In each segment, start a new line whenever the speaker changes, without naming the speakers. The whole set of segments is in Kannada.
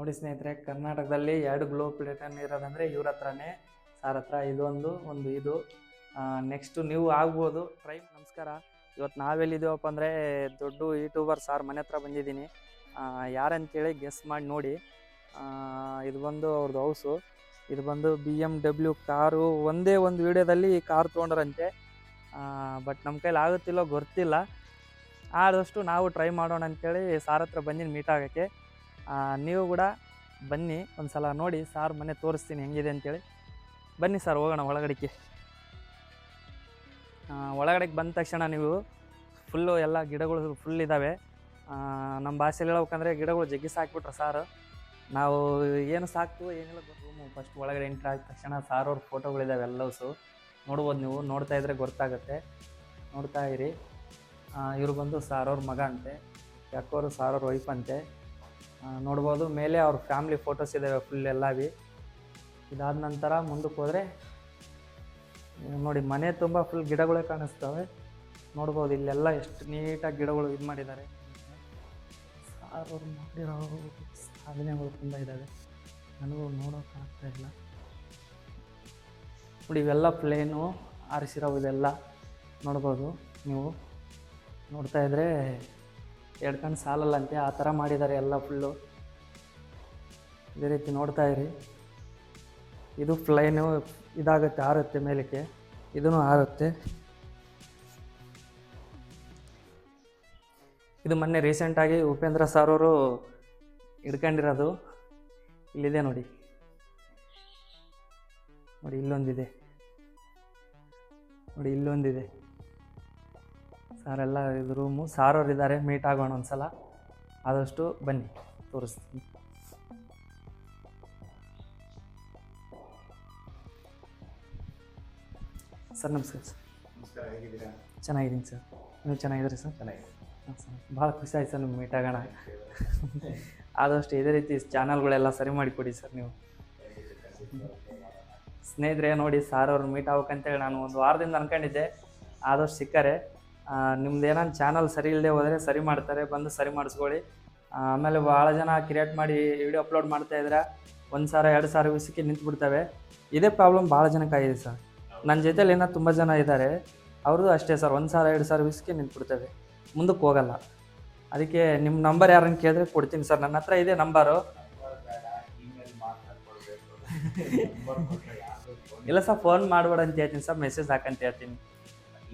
ನೋಡಿ ಸ್ನೇಹಿತರೆ, ಕರ್ನಾಟಕದಲ್ಲಿ 2 ಗ್ಲೋಬ್ ಪ್ಲೇಟನ್ ಇರೋದಂದರೆ ಇವ್ರ ಹತ್ರನೇ, ಸಾರ್ ಹತ್ರ. ಇದು ನೆಕ್ಸ್ಟು ನೀವು ಆಗ್ಬೋದು ಟ್ರೈ. ನಮಸ್ಕಾರ. ಇವತ್ತು ನಾವೆಲ್ಲಿದ್ದೀವಪ್ಪ ಅಂದರೆ ದೊಡ್ಡ ಯೂಟ್ಯೂಬರ್ ಸಾರ್ ಮನೆ ಹತ್ರ ಬಂದಿದ್ದೀನಿ. ಯಾರಂತೇಳಿ ಗೆಸ್ ಮಾಡಿ ನೋಡಿ. ಇದು ಬಂದು ಅವ್ರದ್ದು ಹೌಸು. ಇದು ಬಂದು BMW ಕಾರು. ಒಂದೇ ಒಂದು ವೀಡಿಯೋದಲ್ಲಿ ಕಾರ್ ತೊಗೊಂಡ್ರಂತೆ. ಬಟ್ ನಮ್ಮ ಕೈಲಿ ಆಗುತ್ತಿಲ್ಲೋ ಗೊತ್ತಿಲ್ಲ. ಆದಷ್ಟು ನಾವು ಟ್ರೈ ಮಾಡೋಣ ಅಂಥೇಳಿ ಸಾರ್ ಹತ್ರ ಬಂದಿನಿ ಮೀಟ್ ಆಗೋಕ್ಕೆ. ನೀವು ಕೂಡ ಬನ್ನಿ, ಒಂದು ಸಲ ನೋಡಿ ಸಾರ್ ಮನೆ ತೋರಿಸ್ತೀನಿ ಹೆಂಗಿದೆ ಅಂತೇಳಿ. ಬನ್ನಿ ಸರ್, ಹೋಗೋಣ ಒಳಗಡೆಗೆ. ಒಳಗಡೆಗೆ ಬಂದ ತಕ್ಷಣ ನೀವು ಫುಲ್ಲು ಎಲ್ಲ ಗಿಡಗಳು ಫುಲ್ ಇದ್ದಾವೆ. ನಮ್ಮ ಭಾಷೆಯಲ್ಲಿ ಹೇಳ್ಬೇಕಂದ್ರೆ ಗಿಡಗಳು ಜಗ್ಗಿ ಸಾಕ್ಬಿಟ್ರೆ ಸಾರು. ನಾವು ಏನು ಸಾಕ್ತು ಏನಿಲ್ಲ ರೂಮು ಫಸ್ಟ್ ಒಳಗಡೆ ಎಂಟ್ರ್ ಆಗಿದ ತಕ್ಷಣ ಸಾರವ್ರ ಫೋಟೋಗಳಿದ್ದಾವೆ ಎಲ್ಲವೂ ನೋಡ್ಬೋದು. ನೀವು ನೋಡ್ತಾ ಇದ್ರೆ ಗೊತ್ತಾಗುತ್ತೆ, ನೋಡ್ತಾ ಇರಿ. ಇವ್ರು ಬಂದು ಸಾರವ್ರ ಮಗ ಅಂತೆ, ಯಾಕೋರು ಸಾರವ್ರ ವೈಫ್ ಅಂತೆ. ನೋಡ್ಬೋದು ಮೇಲೆ ಅವ್ರ ಫ್ಯಾಮ್ಲಿ ಫೋಟೋಸ್ ಇದ್ದಾವೆ ಫುಲ್ ಎಲ್ಲ ಭೀ. ಇದಾದ ನಂತರ ಮುಂದಕ್ಕೆ ಹೋದರೆ ನೋಡಿ ಮನೆ ತುಂಬ ಫುಲ್ ಗಿಡಗಳೇ ಕಾಣಿಸ್ತವೆ. ನೋಡ್ಬೋದು ಇಲ್ಲೆಲ್ಲ ಎಷ್ಟು ನೀಟಾಗಿ ಗಿಡಗಳು ಇದು ಮಾಡಿದ್ದಾರೆ. ಸಾರವ್ರು ಮಾಡಿರೋ ಸಾಧನೆಗಳು ತುಂಬ ಇದ್ದಾವೆ, ನನಗೂ ನೋಡೋಕ್ಕಾಗ್ತಾ ಇಲ್ಲ. ನೋಡಿ ಇವೆಲ್ಲ ಪ್ಲೇನು ಆರಿಸಿರೋ ಇದೆಲ್ಲ ನೋಡ್ಬೋದು. ನೀವು ನೋಡ್ತಾ ಇದ್ದರೆ 2 ಕಣ್ಣು ಸಾಲಲ್ಲಂತೆ, ಆ ಥರ ಮಾಡಿದ್ದಾರೆ ಎಲ್ಲ ಫುಲ್ಲು. ಇದೇ ರೀತಿ ನೋಡ್ತಾ ಇರಿ. ಇದು ಫ್ಲೈನು ಇದಾಗುತ್ತೆ, ಆರುತ್ತೆ ಮೇಲಕ್ಕೆ, ಇದೂ ಆರುತ್ತೆ. ಇದು ಮೊನ್ನೆ ರೀಸೆಂಟಾಗಿ ಉಪೇಂದ್ರ ಸಾರ್ ಅವರು ಹಿಡ್ಕೊಂಡಿರೋದು. ಇಲ್ಲಿದೆ ನೋಡಿ, ನೋಡಿ ಇಲ್ಲೊಂದಿದೆ, ನೋಡಿ ಇಲ್ಲೊಂದಿದೆ. ಸಾರೆಲ್ಲ ಇದು ರೂಮು. ಸಾರವ್ರು ಇದ್ದಾರೆ, ಮೀಟ್ ಆಗೋಣ ಒಂದ್ಸಲ. ಆದಷ್ಟು ಬನ್ನಿ ತೋರಿಸ್ತೀನಿ. ಸರ್ ನಮಸ್ಕಾರ ಸರ್.
ನಮಸ್ಕಾರ, ಹೇಗಿದ್ದೀರಾ?
ಚೆನ್ನಾಗಿದ್ದೀನಿ ಸರ್, ನೀವು ಚೆನ್ನಾಗಿದ್ದೀರಿ ಸರ್?
ಚೆನ್ನಾಗಿದೆ.
ಹಾಂ ಸರ್, ಭಾಳ ಖುಷಿ ಆಯ್ತು ಸರ್ ನಿಮ್ಗೆ ಮೀಟ್ ಆಗೋಣ. ಆದಷ್ಟು ಇದೇ ರೀತಿ ಚಾನಲ್ಗಳೆಲ್ಲ ಸರಿ ಮಾಡಿಕೊಡಿ ಸರ್ ನೀವು. ಸ್ನೇಹಿತರೆ ನೋಡಿ, ಸಾರ್ ಅವ್ರನ್ನ ಮೀಟ್ ಆಗ್ಬೇಕಂತೇಳಿ ನಾನು ಒಂದು ವಾರದಿಂದ ಅಂದ್ಕೊಂಡಿದ್ದೆ. ಆದಷ್ಟು ಸಿಕ್ಕರೆ. ನಿಮ್ದು ಏನಾದ್ರು ಚಾನಲ್ ಸರಿ ಇಲ್ಲದೆ ಹೋದರೆ ಸರಿ ಮಾಡ್ತಾರೆ, ಬಂದು ಸರಿ ಮಾಡಿಸ್ಕೊಳ್ಳಿ. ಆಮೇಲೆ ಭಾಳ ಜನ ಕ್ರಿಯೇಟ್ ಮಾಡಿ ವಿಡಿಯೋ ಅಪ್ಲೋಡ್ ಮಾಡ್ತಾಯಿದ್ರೆ 1,000 2,000 ವ್ಯೂಸಿಗೆ ನಿಂತುಬಿಡ್ತವೆ. ಇದೇ ಪ್ರಾಬ್ಲಮ್ ಭಾಳ ಜನಕ್ಕಾಗಿದೆ ಸರ್. ನನ್ನ ಜೊತೆಲಿ ಏನೋ ತುಂಬ ಜನ ಇದ್ದಾರೆ, ಅವ್ರದ್ದು ಅಷ್ಟೇ ಸರ್, 1,000 2,000 ವ್ಯೂಸ್ಗೆ ನಿಂತುಬಿಡ್ತವೆ, ಮುಂದಕ್ಕೆ ಹೋಗಲ್ಲ. ಅದಕ್ಕೆ ನಿಮ್ಮ ನಂಬರ್ ಯಾರನ್ನು ಕೇಳಿದ್ರೆ ಕೊಡ್ತೀನಿ ಸರ್. ನನ್ನ ಹತ್ರ ಇದೆ ನಂಬರು. ಇಲ್ಲ ಸರ್, ಫೋನ್ ಮಾಡಬೇಡ ಅಂತ ಹೇಳ್ತೀನಿ ಸರ್, ಮೆಸೇಜ್ ಹಾಕಂತ ಹೇಳ್ತೀನಿ.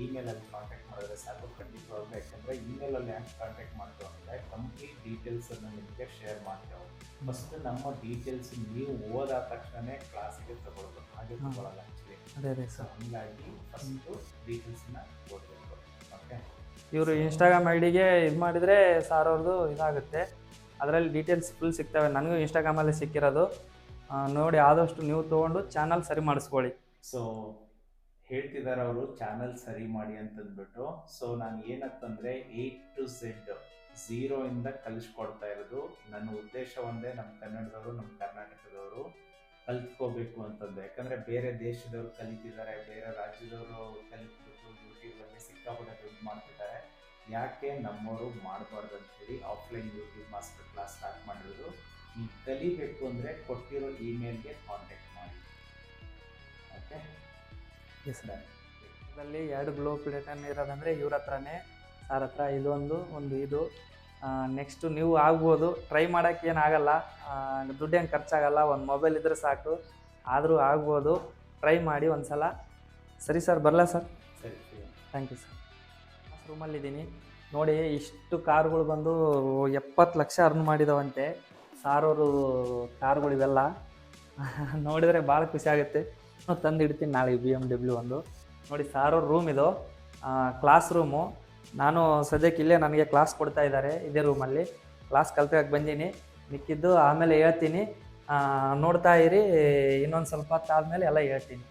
ಇಮೇಲಲ್ಲಿ ಕಾಂಟ್ಯಾಕ್ಟ್ ಮಾಡಿದ್ರೆ ಸಾಕು, ಖಂಡಿತವಾಗ್ಲೂ. ಯಾಕಂದರೆ ಇಮೇಲಲ್ಲಿ ಯಾಕೆ ಕಾಂಟ್ಯಾಕ್ಟ್ ಮಾಡ್ತೇವೆ ಅಂದರೆ ಕಂಪ್ಲೀಟ್ ಡೀಟೇಲ್ಸನ್ನು ನಿಮಗೆ ಶೇರ್ ಮಾಡ್ತೇವೆ. ಫಸ್ಟ್ ನಮ್ಮ ಡೀಟೇಲ್ಸ್ ನೀವು ಓದಾದ ತಕ್ಷಣ ಕ್ಲಾಸಿಗೆ ತಗೊಳ್ಬೇಕು, ಹಾಗೆ ತಗೊಳ್ಳಲ್ಲ ಆ್ಯಕ್ಚುಲಿ.
ಅದೇ ಸರ್,
ಹಂಗಾಗಿ ಫಸ್ಟು ಡೀಟೇಲ್ಸನ್ನ ಓದಬೇಕು. ಓಕೆ,
ಇವರು ಇನ್ಸ್ಟಾಗ್ರಾಮ್ ಐಡಿಗೆ ಇದು ಮಾಡಿದರೆ ಸಾರ್ ಅವ್ರದ್ದು ಇದಾಗುತ್ತೆ, ಅದರಲ್ಲಿ ಡೀಟೇಲ್ಸ್ ಫುಲ್ ಸಿಗ್ತವೆ. ನನಗೂ ಇನ್ಸ್ಟಾಗ್ರಾಮಲ್ಲಿ ಸಿಕ್ಕಿರೋದು. ನೋಡಿ ಆದಷ್ಟು ನೀವು ತೊಗೊಂಡು ಚಾನಲ್ ಸರಿ ಮಾಡಿಸ್ಕೊಳ್ಳಿ.
ಸೊ ಹೇಳ್ತಿದ್ದಾರೆ ಅವರು, ಚಾನಲ್ ಸರಿ ಮಾಡಿ ಅಂತಂದ್ಬಿಟ್ಟು. ಸೊ ನಾನು ಏನಂತಂದರೆ A to Z 0 ಇಂದ ಕಲಿಸ್ಕೊಡ್ತಾ ಇರೋದು. ನನ್ನ ಉದ್ದೇಶ ಒಂದೇ, ನಮ್ಮ ಕನ್ನಡದವರು, ನಮ್ಮ ಕರ್ನಾಟಕದವರು ಕಲ್ತ್ಕೋಬೇಕು ಅಂತಂದು. ಯಾಕಂದರೆ ಬೇರೆ ದೇಶದವರು ಕಲಿತಿದ್ದಾರೆ, ಬೇರೆ ರಾಜ್ಯದವರು ಕಲಿತ್ಬಿಟ್ಟು ಯೂಟ್ಯೂಬಲ್ಲಿ ಸಿಕ್ಕಾಪಟ್ಟೆ ದುಡ್ಡು ಮಾಡ್ತಿದ್ದಾರೆ. ಯಾಕೆ ನಮ್ಮವರು ಮಾಡಬಾರ್ದು ಅಂತೇಳಿ offline YouTube master class start ಮಾಡಿರೋದು. ನೀವು ಕಲಿಬೇಕು ಅಂದರೆ ಕೊಟ್ಟಿರೋ ಇಮೇಲ್ಗೆ ಕಾಂಟ್ಯಾಕ್ಟ್ ಮಾಡಿ. Okay,
yes sir. ಇದರಲ್ಲಿ 2 ಗ್ಲೋಬ್ ಪ್ಲೇಟನ್ ಇರೋದಂದರೆ ಇವ್ರ ಹತ್ರನೇ, ಸಾರ್ ಹತ್ರ. ಇದು ನೆಕ್ಸ್ಟು ನೀವು ಆಗ್ಬೋದು. ಟ್ರೈ ಮಾಡೋಕ್ಕೆ ಏನಾಗಲ್ಲ, ದುಡ್ಡೇನು ಖರ್ಚಾಗಲ್ಲ, ಒಂದು ಮೊಬೈಲ್ ಇದ್ದರೆ ಸಾಕು, ಆದರೂ ಆಗ್ಬೋದು. ಟ್ರೈ ಮಾಡಿ ಒಂದು ಸಲ. ಸರಿ ಸರ್, ಬರಲಾ ಸರ್?
ಸರಿ,
ಥ್ಯಾಂಕ್ ಯು ಸರ್. ರೂಮಲ್ಲಿದ್ದೀನಿ ನೋಡಿ. ಇಷ್ಟು ಕಾರುಗಳು ಬಂದು 70 ಲಕ್ಷ ಅರ್ನ್ ಮಾಡಿದವಂತೆ ಸಾರವರು ಕಾರುಗಳು ಇವೆಲ್ಲ. ನೋಡಿದರೆ ಭಾಳ ಖುಷಿ ಆಗುತ್ತೆ. ತಂದು ಇಡ್ತೀನಿ ನಾಳೆ BMW ಒಂದು. ನೋಡಿ ಸಾರವ್ರ ರೂಮ್ ಇದು, ಕ್ಲಾಸ್ ರೂಮು. ನಾನು ಸದ್ಯಕ್ಕೆ ಇಲ್ಲೇ ನನಗೆ ಕ್ಲಾಸ್ ಕೊಡ್ತಾ ಇದ್ದಾರೆ, ಇದೇ ರೂಮಲ್ಲಿ ಕ್ಲಾಸ್ ಕಲ್ತಕ್ಕೆ ಬಂದೀನಿ. ಮಿಕ್ಕಿದ್ದು ಆಮೇಲೆ ಹೇಳ್ತೀನಿ, ನೋಡ್ತಾ ಇರಿ. ಇನ್ನೊಂದು ಸ್ವಲ್ಪ ಹೊತ್ತು ಆದಮೇಲೆ ಎಲ್ಲ ಹೇಳ್ತೀನಿ.